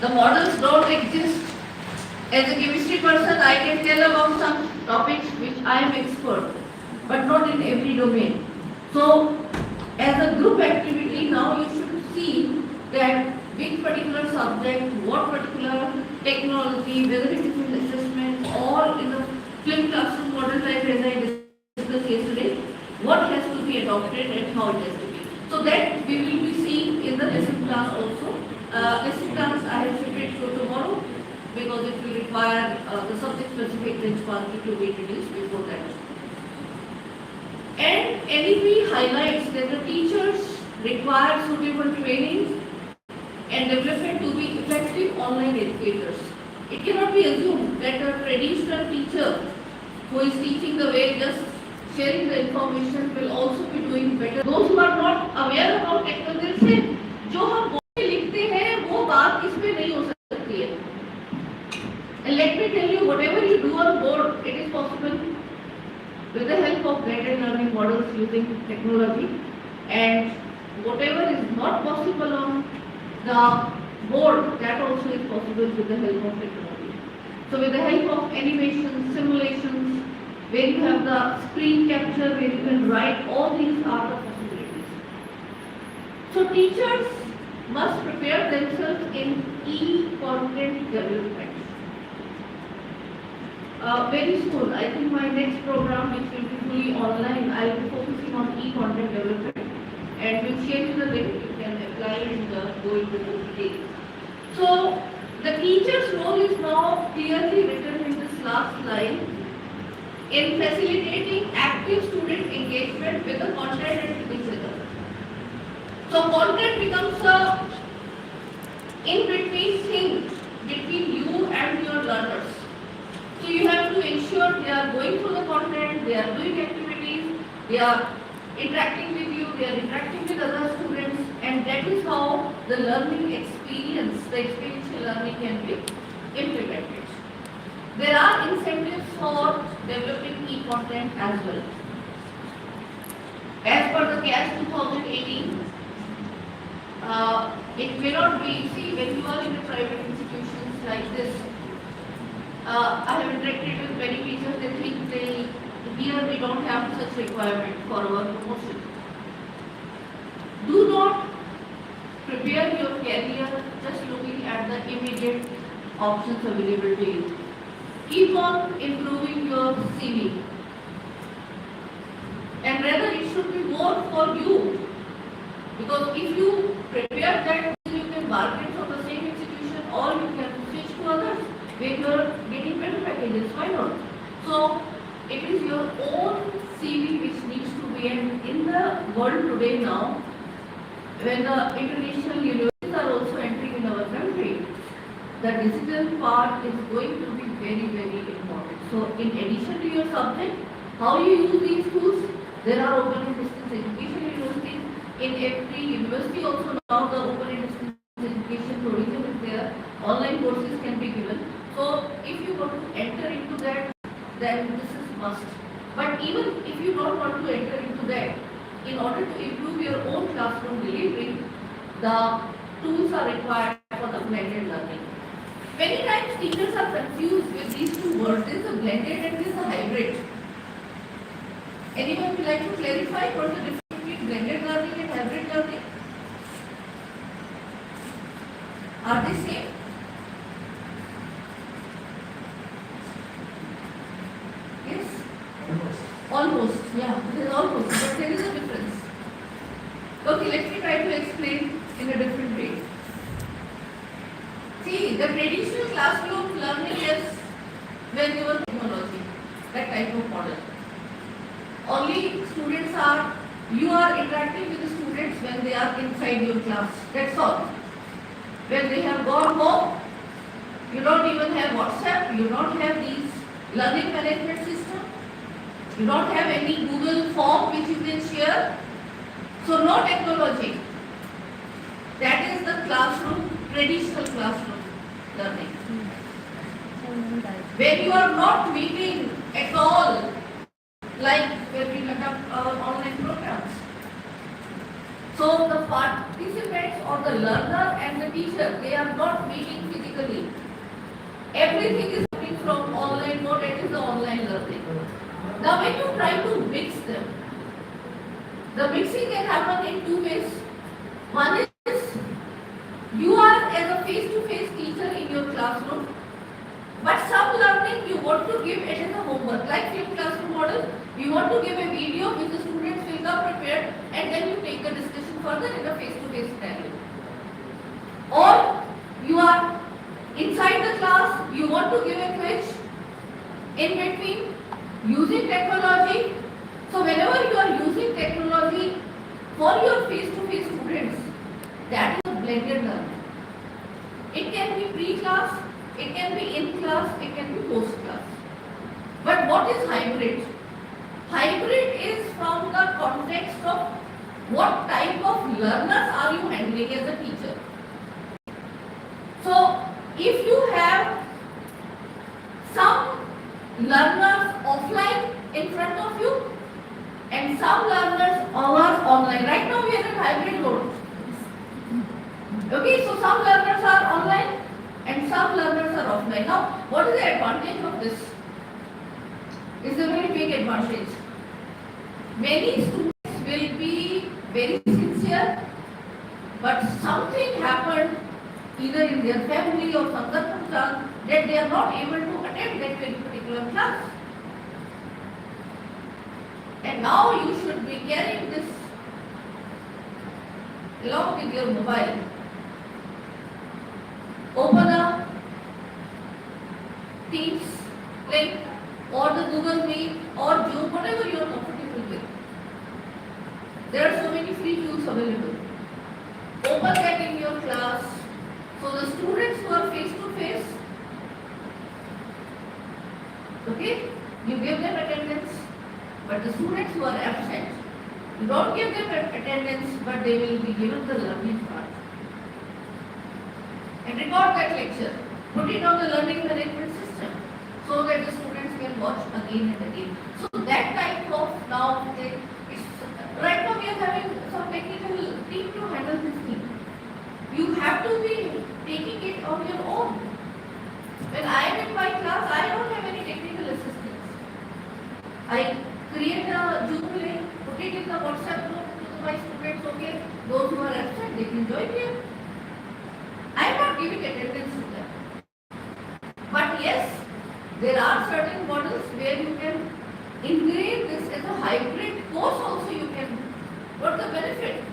The models don't exist. As a chemistry person, I can tell about some topics which I am expert, but not in every domain. So, as a group activity, now you should see that which particular subject, what particular technology, whether it is in assessment or in the film classroom model type as I discussed yesterday, what has to be adopted and how it has to be. So that we will be seeing in the lesson class also. Lesson class I have shifted to tomorrow because it will require the subject specific benchmarking to be introduced before that. And NEP highlights that the teachers require suitable training and development to be effective online educators. It cannot be assumed that a traditional teacher who is teaching the way, just sharing the information, will also be doing better. Those who are not aware about technology से जो हम board में लिखते हैं वो बात इसमें नहीं हो सकती है. And let me tell you, whatever you do on board, it is possible with the help of blended learning models using technology, and whatever is not possible on the board, that also is possible with the help of technology. So with the help of animations, simulations, where you have the screen capture, where you can write, all these are the possibilities. So teachers must prepare themselves in e-content development. Very soon, I think my next program, which will be fully online, I will be focusing on e-content development, and we'll share you the link. You can apply and go into the details. So the teacher's role is now clearly written in this last line in facilitating active student engagement with the content and with each other. So content becomes a in-between thing between you and your learners. So you have to ensure they are going through the content, they are doing activities, they are interacting with you, they are interacting with other students, and that is how the learning experience, the experiential learning can be implemented. There are incentives for developing e-content as well. As per the CAS 2018, it may not be, see, when you are in a private institutions like this, I have interacted with many teachers, they think here we don't have such requirement for our promotion. Do not prepare your career just looking at the immediate options available to you. Keep on improving your CV. And rather it should be more for you. Because if you prepare that, you can bargain from the same institution or you can switch to others where you are getting better packages. Why not? So it is your own CV which needs to be, and in the world today now, when the international universities are also entering in our country, the digital part is going to be very, very important. So in addition to your subject, how you use these tools, there are open and distance education universities. In every university also now the open and distance education provision is there. Online courses can be given. So if you want to enter into that, then this is must. But even if you don't want to enter into that, in order to improve your own classroom delivery, the tools are required for the blended learning. Many times teachers are confused with these two words. There is a blended and there is a hybrid. Anyone would like to clarify what the difference between blended learning and hybrid learning? Are they same? Yes? Almost, yeah, it is almost, but there is a difference. Okay, let me try to explain in a different way. See, the traditional classroom learning is when you were technology, that type of model. Only students are, you are interacting with the students when they are inside your class, that's all. When they have gone home, you don't even have WhatsApp, you don't have these learning management system, you don't have any Google form which you can share. So no technology. That is the classroom, traditional classroom learning. When you are not meeting at all, like when we conduct our online programs. So the participants or the learner and the teacher, they are not meeting physically. Everything is coming from online mode, it is the online learning. Now when you try to mix them, the mixing can happen in two ways. One is you are as a face-to-face teacher in your classroom, but some learning you want to give it as a homework, like flipped classroom model. You want to give a video which the students will come prepared, and then you take the discussion further in a face-to-face scenario. Or you are inside the class, you want to give a quiz in between using technology. So whenever you are using technology for your face-to-face students, that is a blended learning. It can be pre-class, it can be in class, it can be post-class. But what is hybrid? Hybrid is from the context of what type of learners are you handling as a teacher. So if you have some learners offline in front of you and some learners are online. Right now we are in hybrid mode. Okay, so some learners are online and some learners are offline. Now, what is the advantage of this? It's a very big advantage. Many students will be very sincere, but something happened either in their family or some circumstance that they are not able to attend that very particular class. And now you should be carrying this along with your mobile. Open a Teams link or the Google Meet or Zoom, whatever you are comfortable with. There are so many free tools available. Open that in your class. So the students who are face to face, okay, you give them attendance, but the students who are absent, you don't give them attendance, but they will be given the learning part. And record that lecture, put it on the learning management system, so that the students can watch again and again. So that type of now, right now we are having some technical team to handle this thing. You have to be taking it on your own. When I am in my class, I don't have any technical assistance. I create a Zoom link, put it in the WhatsApp group to my students, okay, those who are absent, they can join here. I am not giving attendance to them. But yes, there are certain models where you can integrate this as a hybrid course also you can. What the benefit?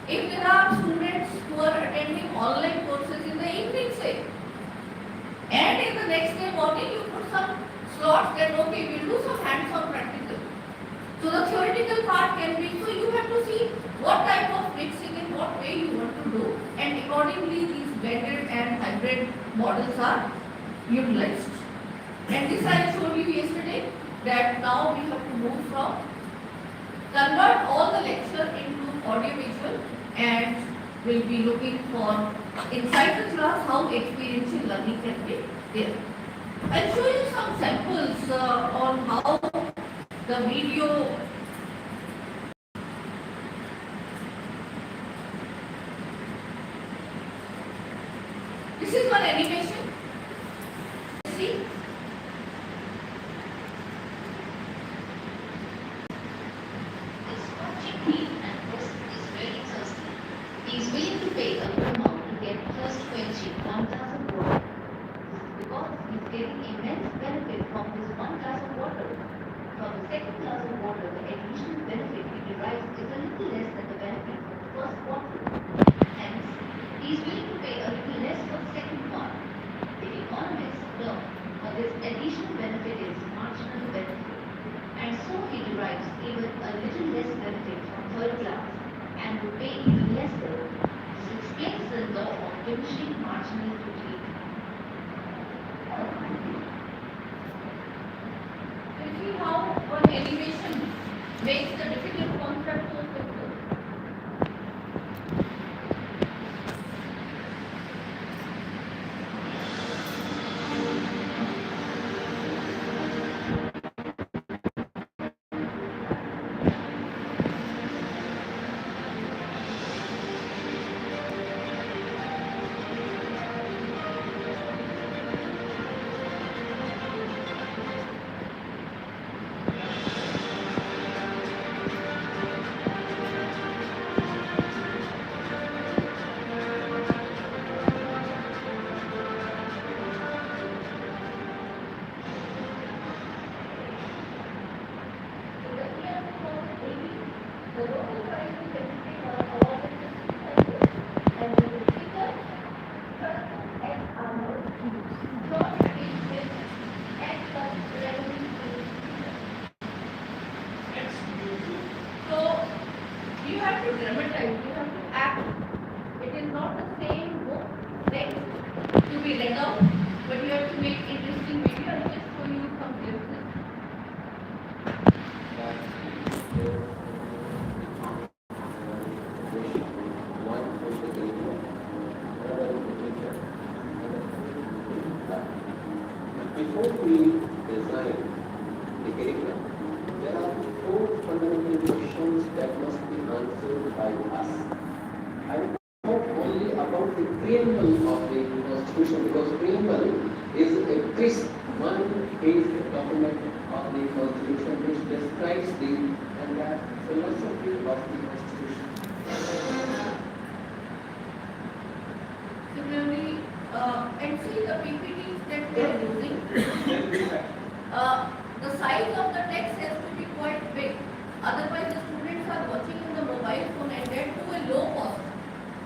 If there are students who are attending online courses in the evening, say, and in the next day morning you put some slots that okay, we'll do some hands-on practical. So the theoretical part can be, so you have to see what type of mixing in what way you want to do, and accordingly these blended and hybrid models are utilized. And this I showed you yesterday, that now we have to move from convert all the lecture into audio visual, and we'll be looking for inside the class how experiential learning can be there. I'll show you some samples on how the video this is one animation. See? Makes the difficult concept so simple. before we design the curriculum, there are four fundamental questions that must be answered by us. I will talk only about the preamble of the Constitution, because preamble is a crisp one-page document of the Constitution which describes the entire philosophy of the Constitution. Similarly, and see the PPTs that we are using. The size of the text has to be quite big. Otherwise, the students are watching in the mobile phone and that to a low cost.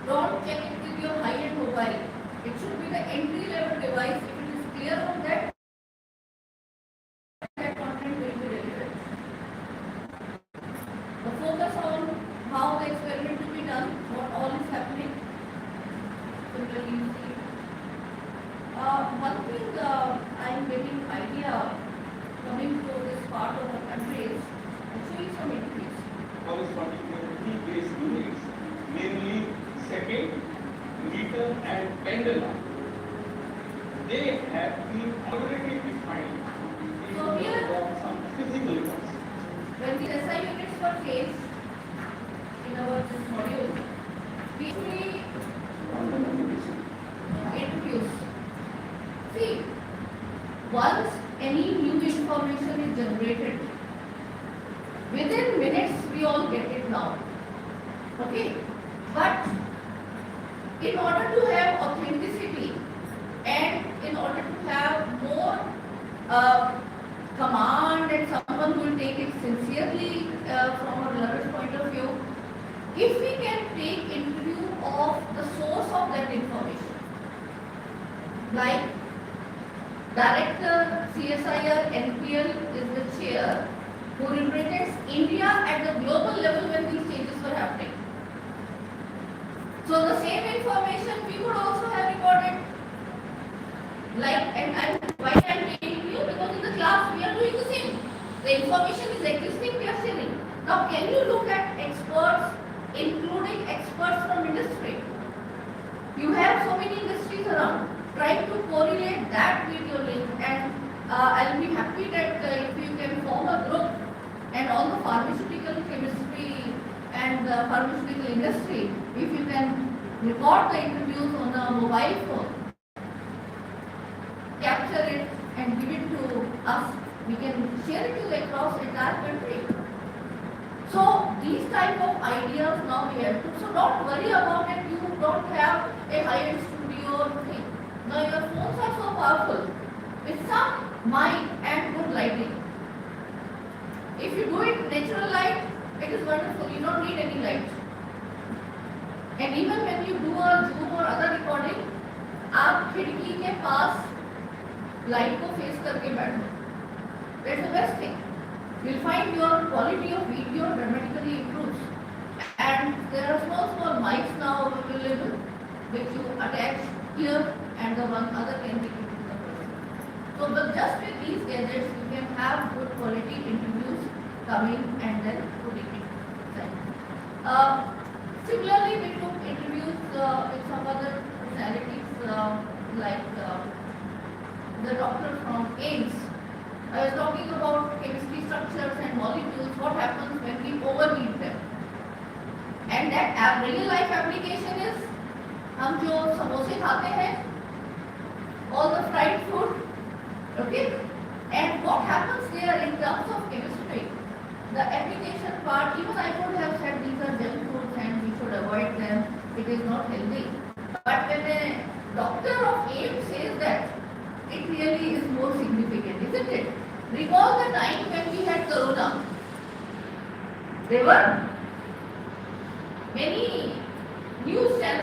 Don't check it with your high-end mobile. It should be the entry-level device. If it is clear on that content will be relevant. The focus on how the experiment to be done, what all is happening. Similarly, you see. One thing I am getting idea coming to this part of the country is showing some interviews. Corresponding key-based units, namely second, meter and pendulum, they have been already defined in So here, some physical terms. when the SI units were placed in our this module, we actually interviews. See, once any new information is generated, within minutes we all get it now. Okay? But in order to have authenticity and in order to have more command and someone who will take it sincerely from a learner's point of view, if we can take interview of the source of that information, like Director CSIR NPL is the chair who represents India at the global level when these changes were happening. So the same information we could also have recorded. Like, and why I'm telling you, because in the class we are doing the same. The information is existing, we are sharing. Now can you look at experts, including experts from industry? You have so many industries around. Try to correlate that with your link, and I'll be happy that if you can form a group and all the pharmaceutical chemistry and the pharmaceutical industry, if you can record the interviews on a mobile phone, capture it and give it to us, we can share it to across the entire country. So these type of ideas now we have to. So don't worry about it. You don't have a high-end studio or thing. Now your phones are so powerful with some mic and good lighting. If you do it natural light, it is wonderful. You don't need any light. And even when you do a Zoom or other recording, आप खिड़की के पास light को face करके बैठो. That's the best thing. You'll find your quality of video dramatically improves. And there are small mics now available which you attach here and the one other can be given to the person. So but just with these gadgets you can have good quality interviews coming and then putting it inside. Similarly, we took interviews with some other personalities like the doctor from AIMS. I was talking about chemistry structures and molecules, what happens when we overheat them. And that real life application is, हम जो समोसे खाते हैं, all the fried food, okay? And what happens there in terms of chemistry? The application part, even I would have said these are junk foods and we should avoid them, it is not healthy. But when a doctor of AIMS says that, it really is more significant, isn't it? Recall the time when we had corona. There were many news channels